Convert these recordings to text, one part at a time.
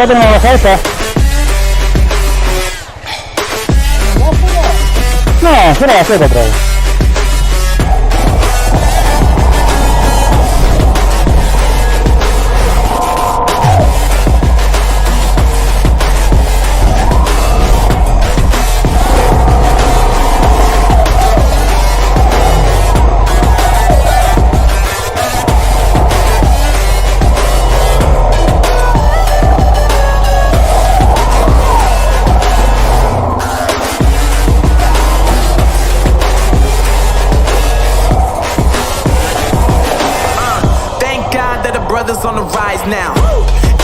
Acá tenemos la salsa. No, fuera la seca otra vez. Brothers on the rise now.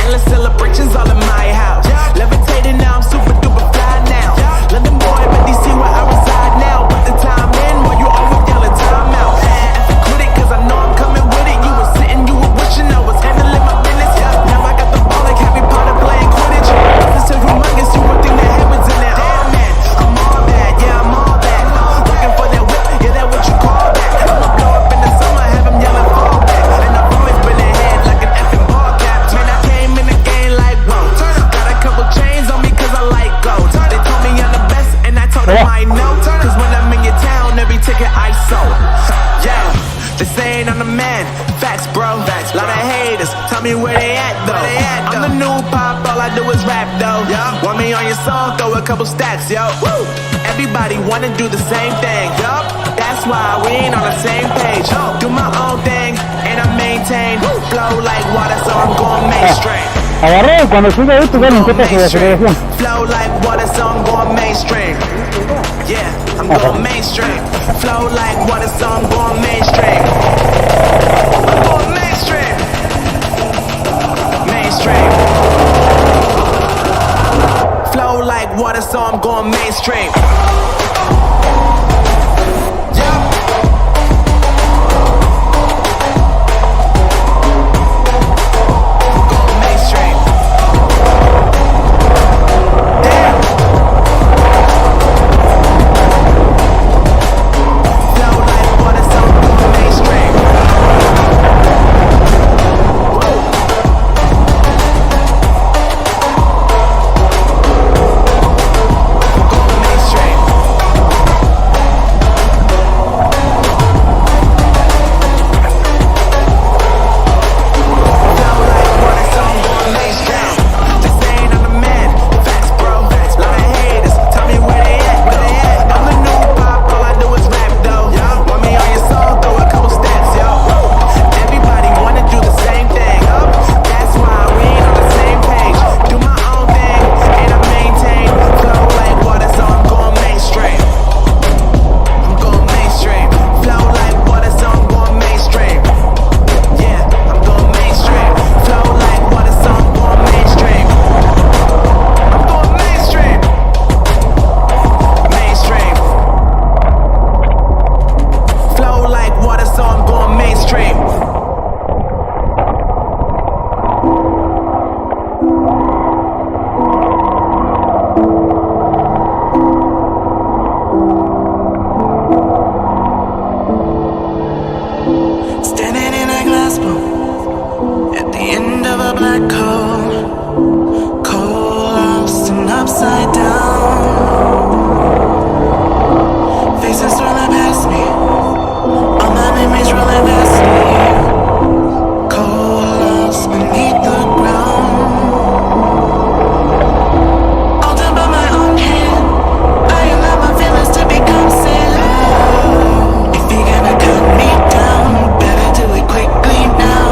Endless celebrations all in my house. Levitating now, I'm super duper fly now. London boy, but DC where I reside now. Put the time in while you always yelling time out. If you quit it, cause I know I'm coming with it. You were sitting, you were wishing I was handling my business. Now I got the ball like Harry Potter playing Quidditch. This is humongous, you would think that heaven's in there. Oh man, I'm all that, yeah, I'm all that. Looking for that whip, yeah, that what you call that. I'ma blow up in the summer, have them yelling fall back. And I've always been ahead like an effing ball cap. Man, I came in the game like whoa. Got a couple chains on me cause I like gold. They told me I'm the best and I told them I know. Cause when I'm in your town, every ticket I sold. Yeah, they saying I'm the man. Facts, bro. Lot of haters, tell me where they at though. I'm the new pop, all I do is rap though. Want me on your song, throw a couple stacks, yo. Everybody wanna do the same thing, yup. That's why we ain't on the same page. Do my own thing and I maintain. Flow like water, so I'm going mainstream. Agarré y cuando sube esto ya no encuentras de aceleración. Flow like water, so I'm going mainstream. Yeah, I'm going mainstream. Flow like water, so I'm going mainstream. I'm going mainstream. Mainstream. Flow like water, so I'm going mainstream. Now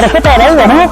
receta de la uva, ¿no?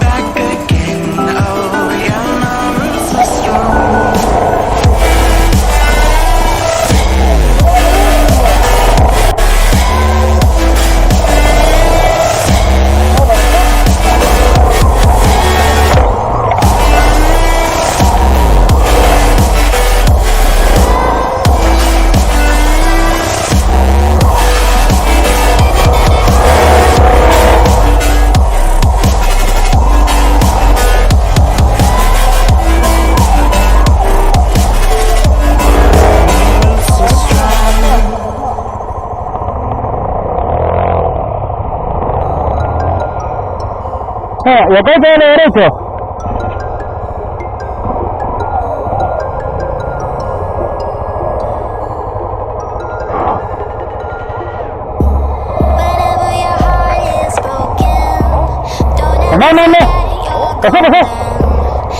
Y acá está a la derecha. No. Pasá.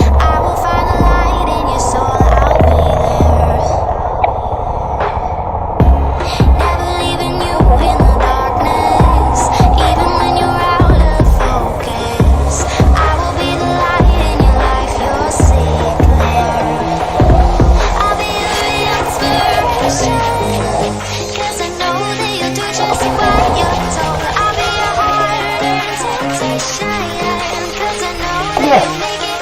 Make it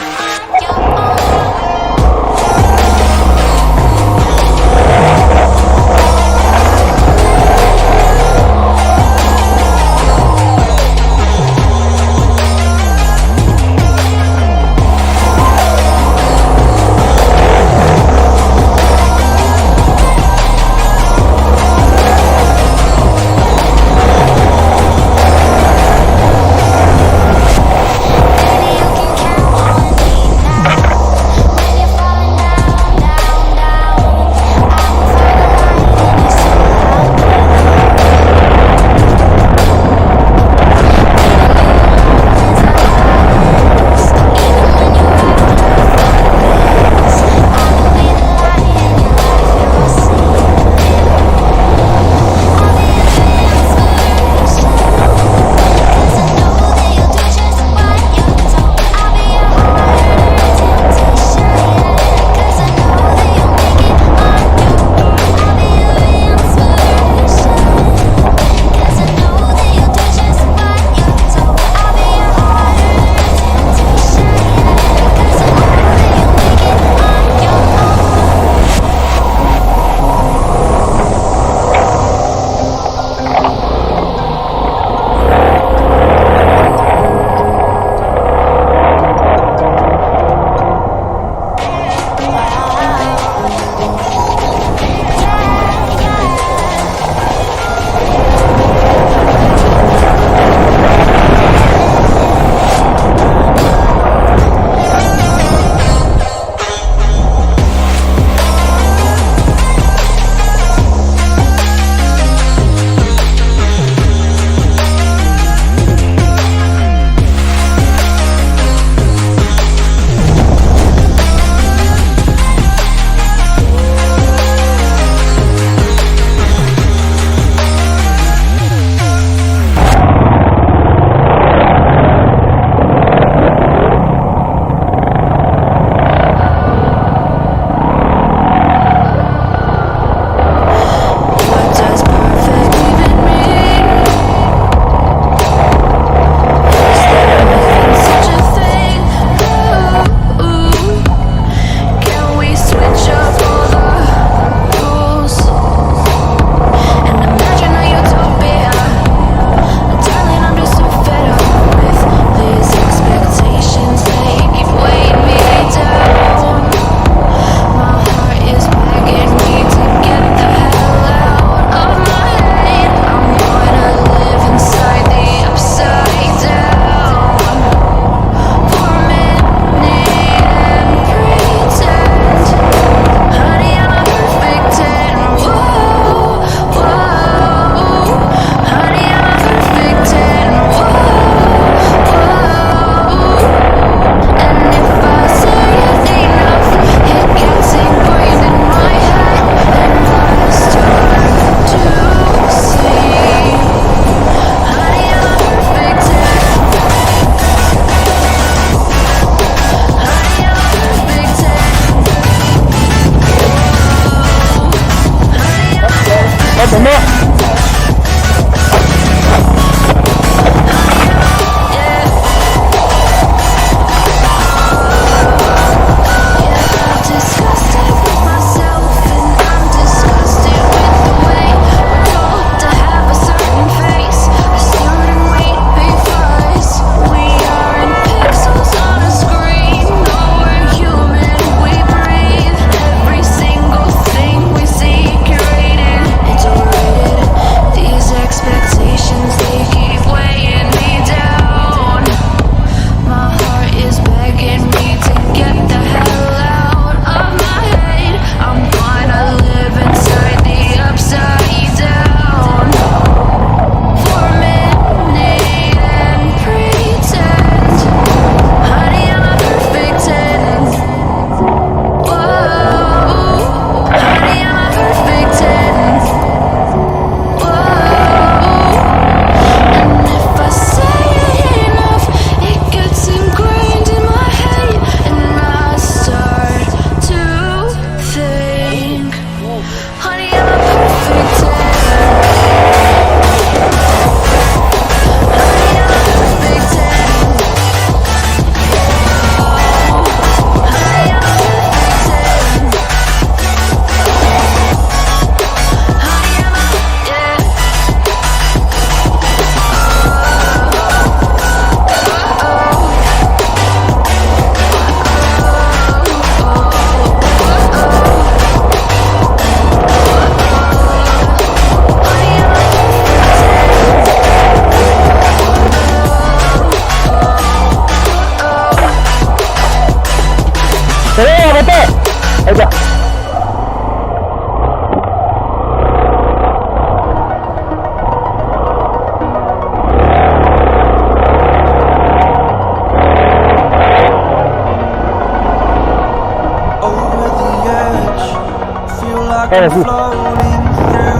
Eh, sì. floating through the air.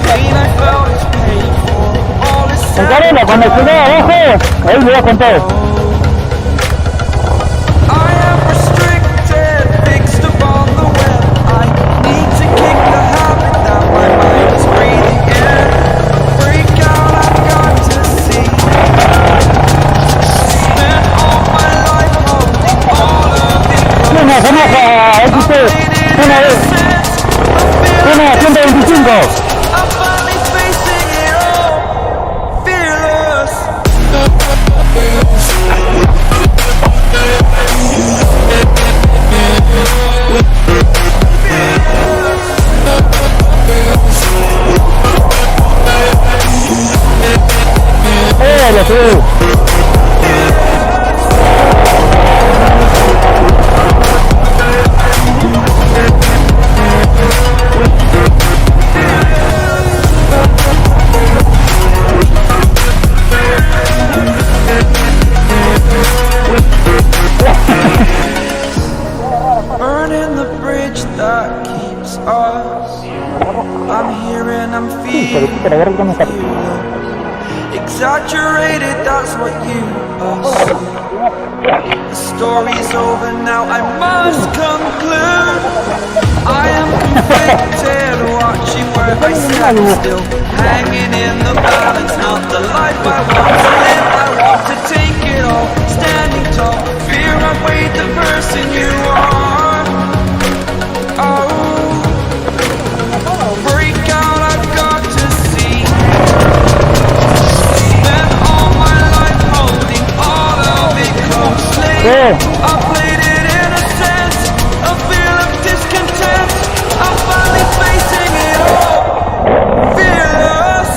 Pain I felt is paid for. All is El Carela, cuando llegué abajo, ahí me va con todo. I am restricted, fixed upon the web. I need to kick the habit that my mind is breathing in. Break out, I've got to see. Spent all my life holding all of it close. Una famosa XT, una vez, una 125. I'm finally facing it all, fearless. Lo sé. Burning the bridge that keeps us. I'm here and I'm feeling exaggerated, that's what you assume. The story's over now, I must conclude. I am conflicted, watching where I stand still, hanging in the balance, not the life I want to live. I want to take it all, standing tall. Fear I've weighed the person you are. Oh, break out, I've got to see. Spent all my life holding all of it closely. I played it in a sense, a feel of discontent. I'm finally facing it all, fearless.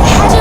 Why do I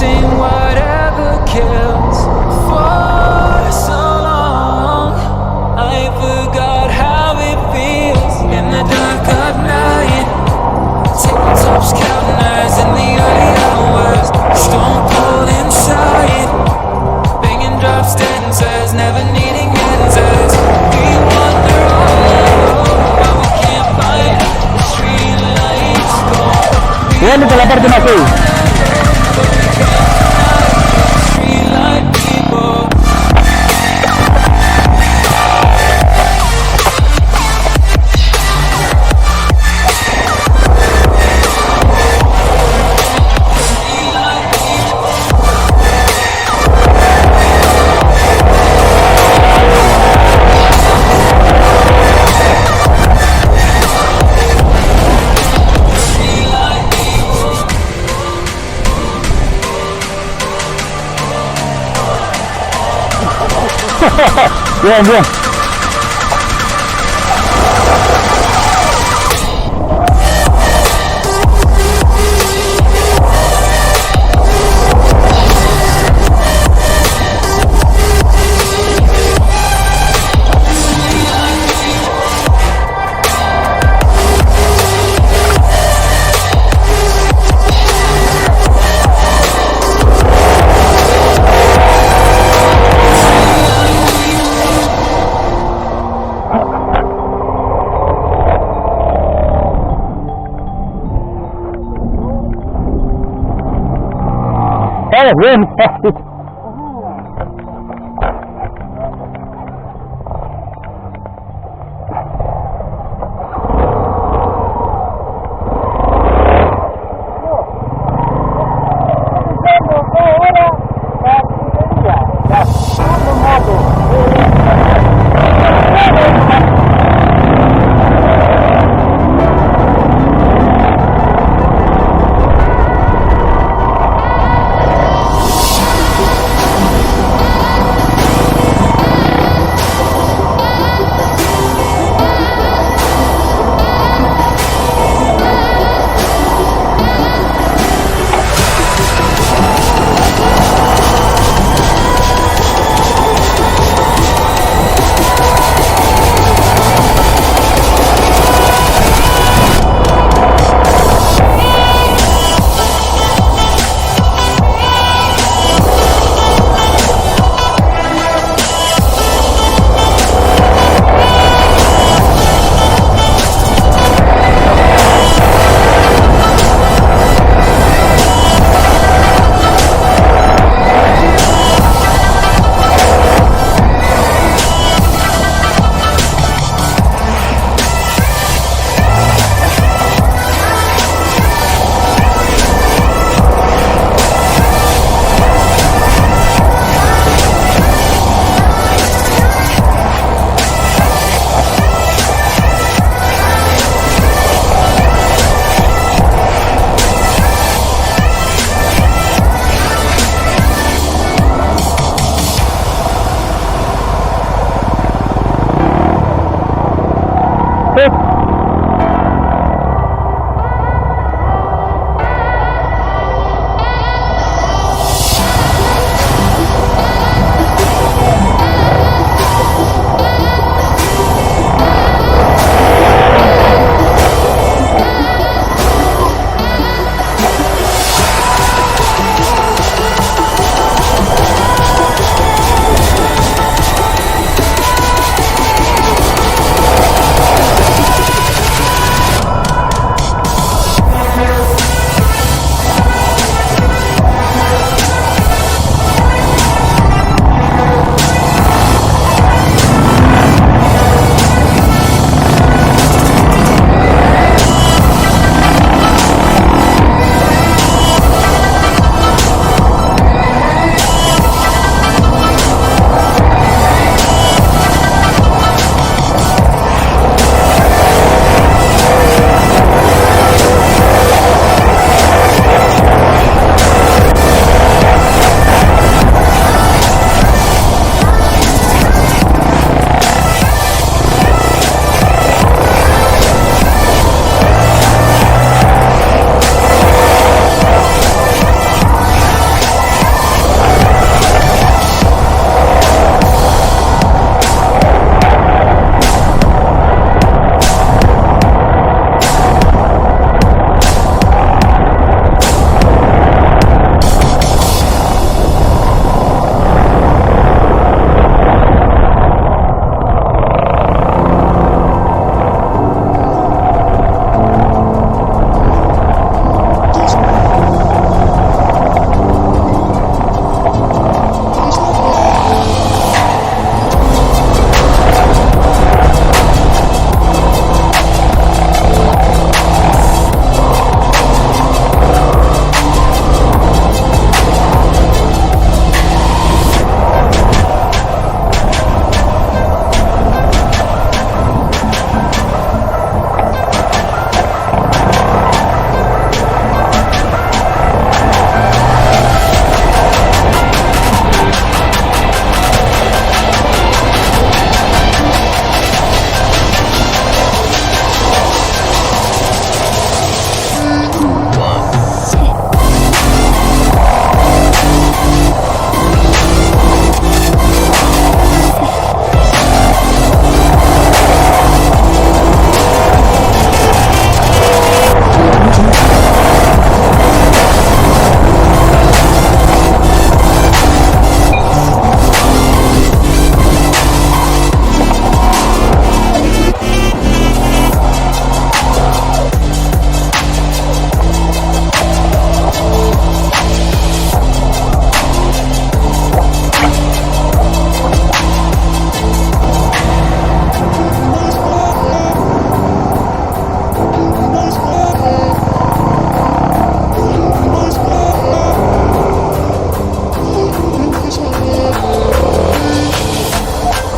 chasing whatever kills. For so long, I forgot how it feels in the dark of night. Tabletops counting eyes in the early hours. Stone cold inside, banging drop stanzas, never needing answers. We wander all alone, but we can't find the street lights gone. Bueno, por la parte más ahí. Street light people. Bien, bien. Bien.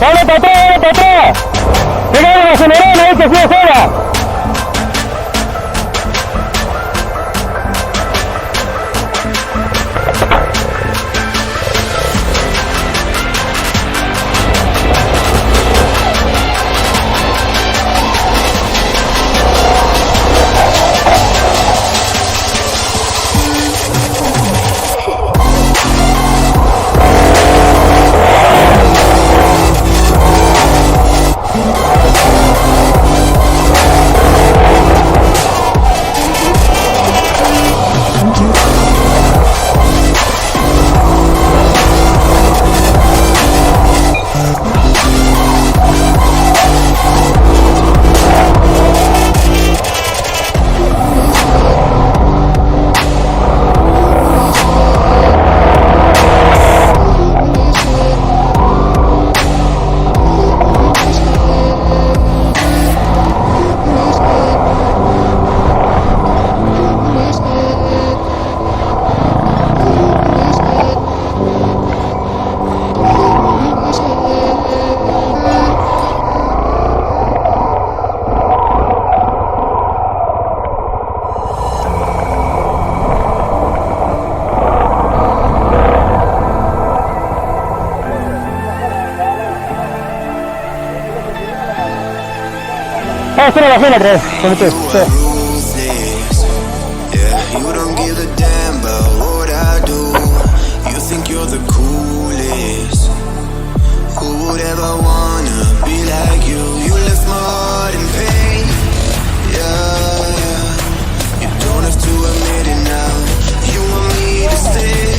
Dale para atrás, dale para atrás. Pegale el acelerón ahí que fue afuera. Hacer la fila otra vez, con usted. Ruthless. Yeah, you don't give a damn about what I do. You think you're the coolest. Who would ever wanna be like you? You left my heart in pain. Yeah, you don't have to admit it now. You want me to stay,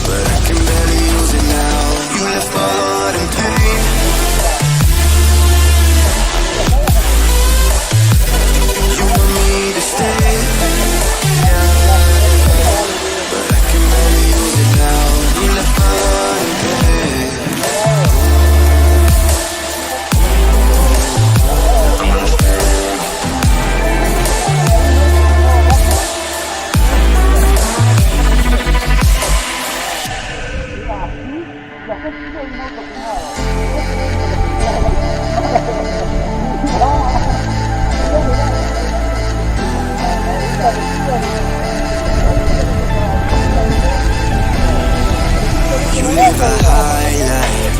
but I can barely use it now. You left my heart in pain. You live a high life,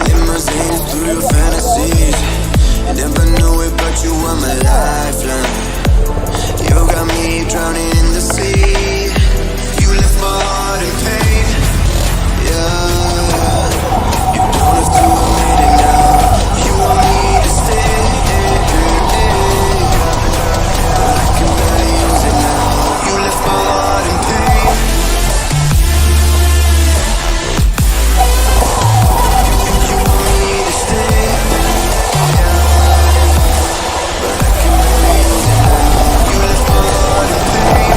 limousines through your fantasies. Never knew it, but you were my lifeline. You got me drowning in the sea. You left my heart in pain. Yeah, you don't have to admit it now. You want me to stay, but I can barely use it now. You left my heart in pain. You want me to stay, but I can barely use it now. You left my heart in pain.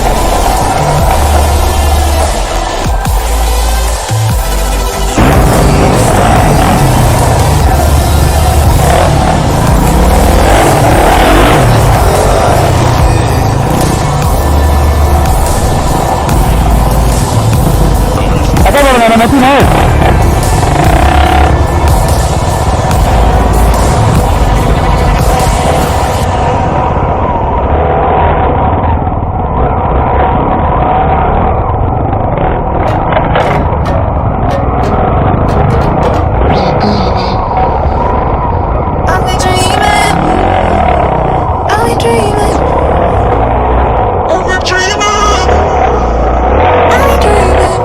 Acá por la máquina es. Are we dreaming? Are we dreaming? Are we dreaming? Are we dreaming?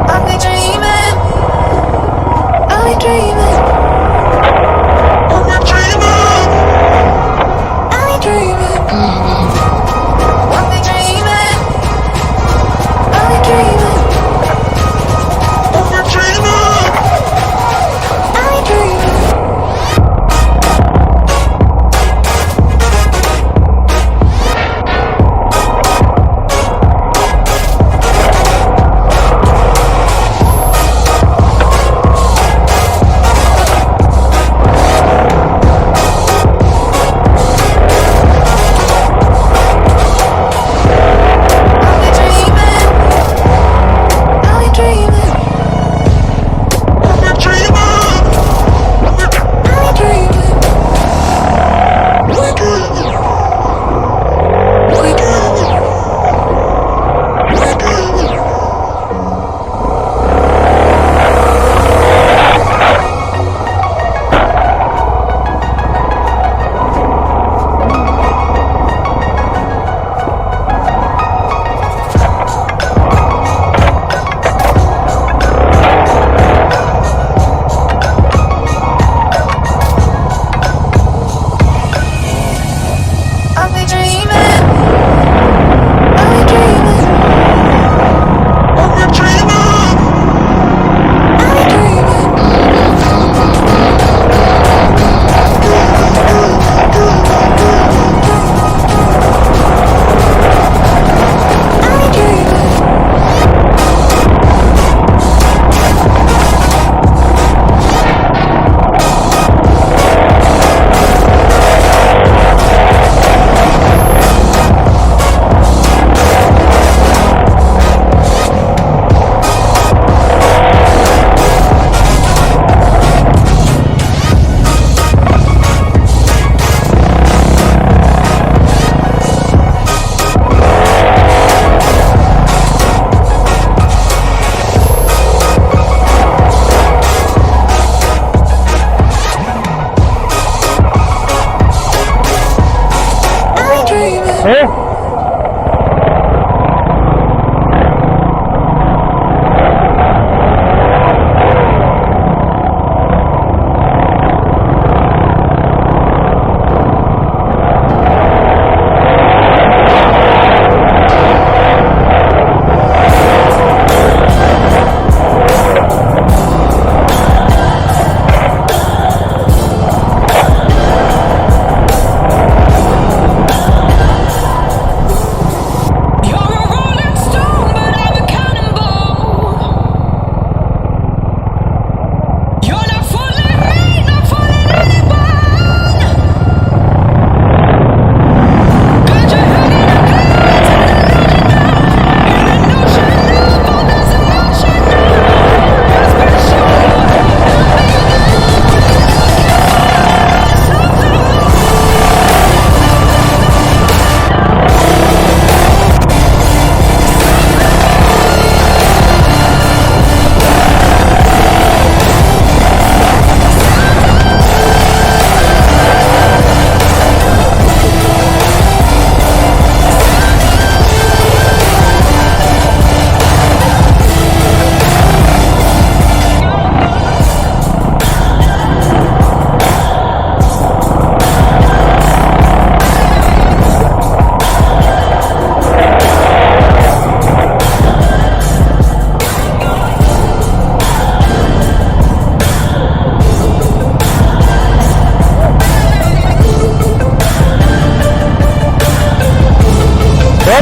Are we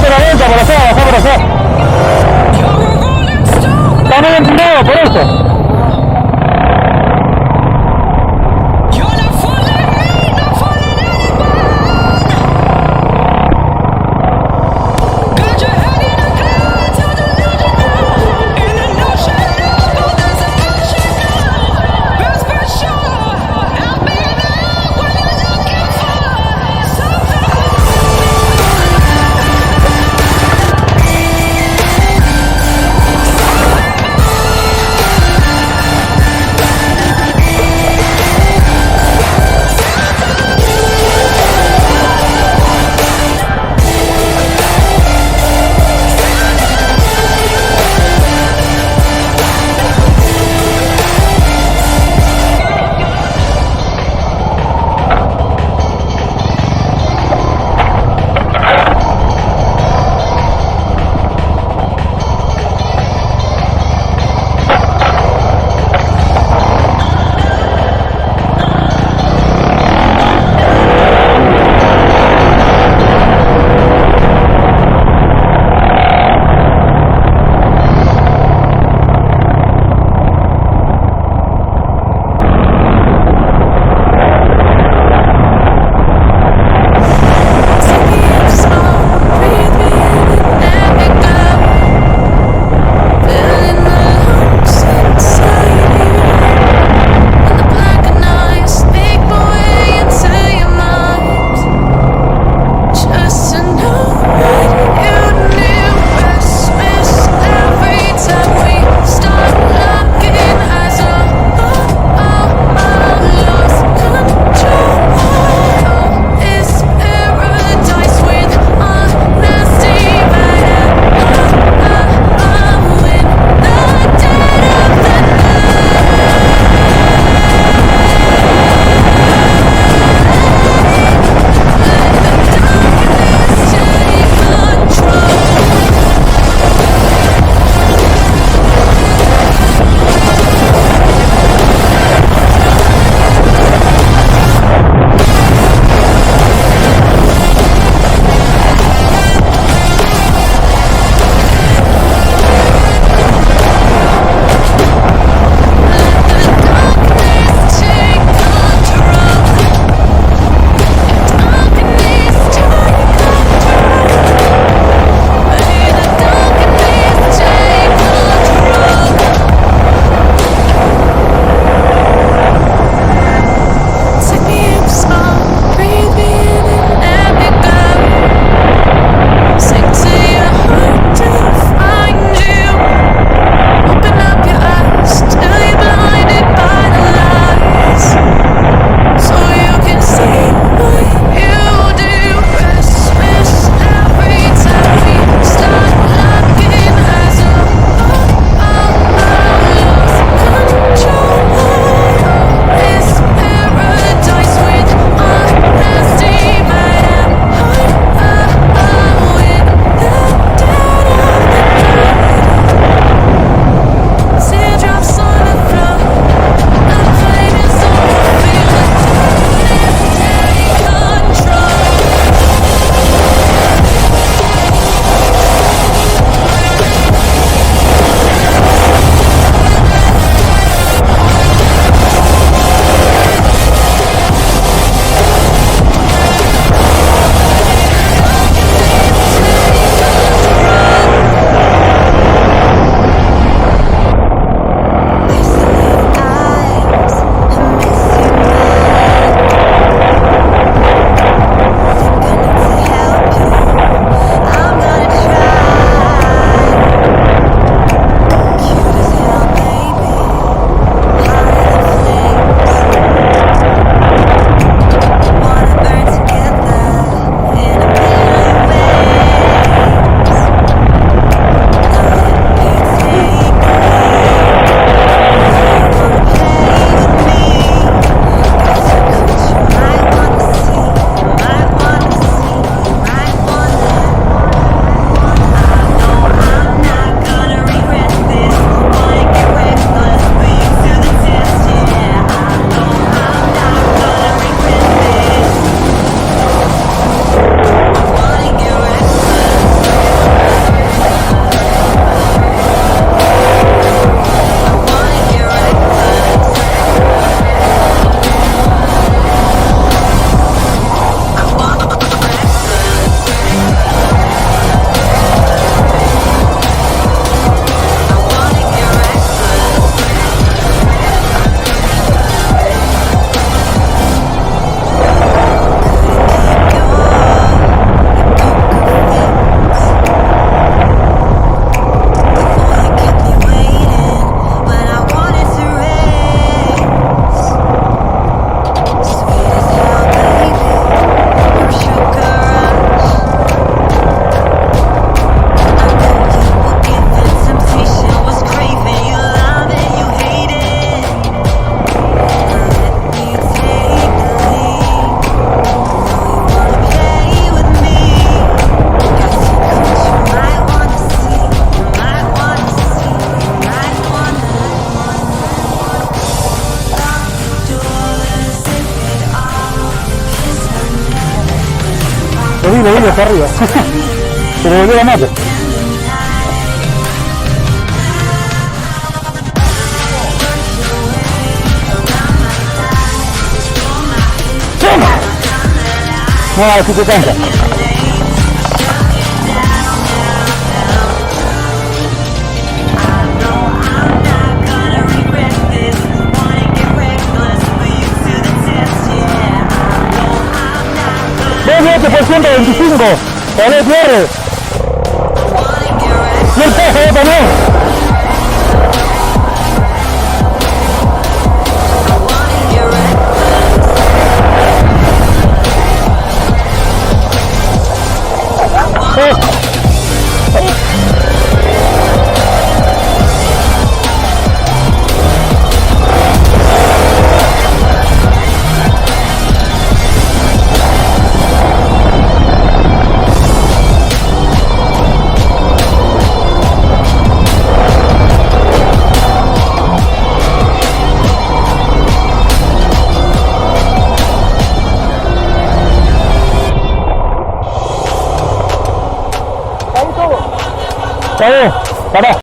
date la vuelta por allá, bajá por allá. Está muy empinado por eso. acá arriba. Se le volvió la moto. No, si te cansa. ¡27%, 25! ¡Dale, cierre! ¡Y el peso también! Está bien, pará.